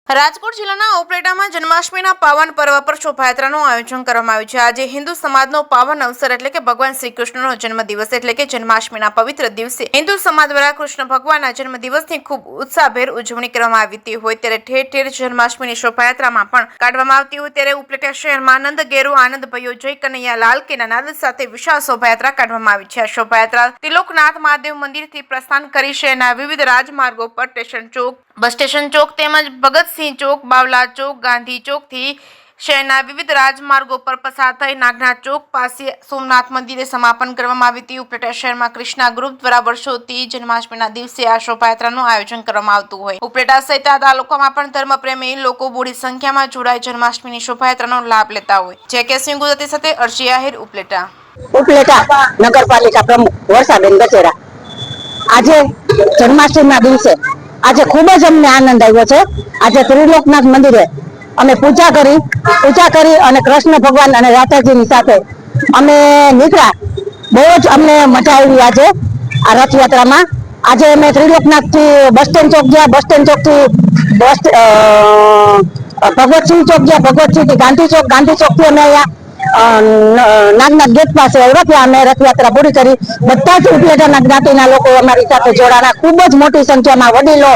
રાજકોટ જિલ્લાના ઉપલેટામાં જન્માષ્ટમીના પાવન પર્વ પર શોભાયાત્રાનું આયોજન કરવામાં આવ્યું છે। આજે હિન્દુ સમાજનો પાવન અવસર એટલે કે ભગવાન શ્રી કૃષ્ણનો જન્મદિવસ એટલે કે જન્માષ્ટમીના પવિત્ર દિવસે હિન્દુ સમાજ દ્વારા કૃષ્ણ ભગવાનના જન્મદિવસની ખૂબ ઉત્સાહભેર ઉજવણી કરવામાં આવી હોય ત્યારે ઠેર ઠેર જન્માષ્ટમીની શોભાયાત્રામાં પણ કાઢવામાં આવતી હોય ત્યારે ઉપલેટા શહેરમાં આનંદ ઘેરો આનંદ ભયો જય કનૈયા લાલ કેના નાદ સાથે વિશાળ શોભાયાત્રા કાઢવામાં આવી છે। આ શોભાયાત્રા ત્રિલોકનાથ મહાદેવ મંદિરથી પ્રસ્થાન કરી શહેરના વિવિધ રાજમાર્ગો પર સ્ટેશન ચોક, બસ સ્ટેશન ચોક તેમજ ભગતસિંહ ચોક, બાવલા ચોક, ગાંધી ચોક થી શહેરના વિવિધ રાજમાર્ગો પર પસાર થઈ નાગનાથ ચોક પાસે સોમનાથ મંદિરે સમાપન કરવામાં આવી હતી। ઉપલેટા શહેરમાં કૃષ્ણા ગ્રુપ દ્વારા વર્ષોથી જન્માષ્ટમીના દિવસે આ શોભાયાત્રાનું આયોજન કરવામાં આવતું હોય ઉપલેટા સહિત આ તાલુકામાં પણ ધર્મપ્રેમી લોકો મોટી સંખ્યામાં જોડાઈ જન્માષ્ટમીની શોભાયાત્રાનો લાભ લેતા હોય। જે કે સિંહ ગુજરાતી સાથે અર્શી આહિર, ઉપલેટા નગરપાલિકા પ્રમુખ વર્ષાબેન ગજેરા। આજે જન્માષ્ટમીના દિવસે આજે ખૂબ જ અમને આનંદ આવ્યો છે। આજે ત્રિલોકનાથ મંદિરે અમે પૂજા કરી અને કૃષ્ણ ભગવાન અને રાધાજીની સાથે અમે નીકળ્યા। બહુ જ અમને મજા આવી આજે આ રથયાત્રામાં। આજે અમે ત્રિલોકનાથ થી બસ સ્ટેન્ડ ચોક ગયા, બસ સ્ટેન્ડ ચોક થી ભગવતસિંહ ચોક ગયા, ભગવતસિંહ થી ગાંધી ચોક, ગાંધી ચોક થી અમે અહીંયા નાગનાથ ગેટ પાસે આવ્યા, ત્યાં અમે રથયાત્રા પૂરી કરી। બધા જ ઉપલેટાના જ્ઞાતિના લોકો અમારી સાથે જોડાણા। ખૂબ જ મોટી સંખ્યામાં વડીલો,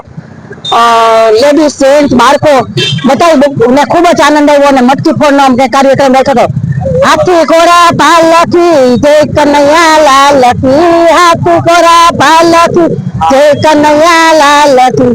લેડીઝ, જેન્ટ્સ, બાળકો બધાને ખૂબ જ આનંદ આવ્યો અને મટકી ફોડનો અમને કાર્યક્રમ રાખ્યો હતો। હાથી ઘોડા પાલકી જય કનૈયા લાલ કી, હાથી ઘોડા પાલકી જય કનૈયા લાલ કી।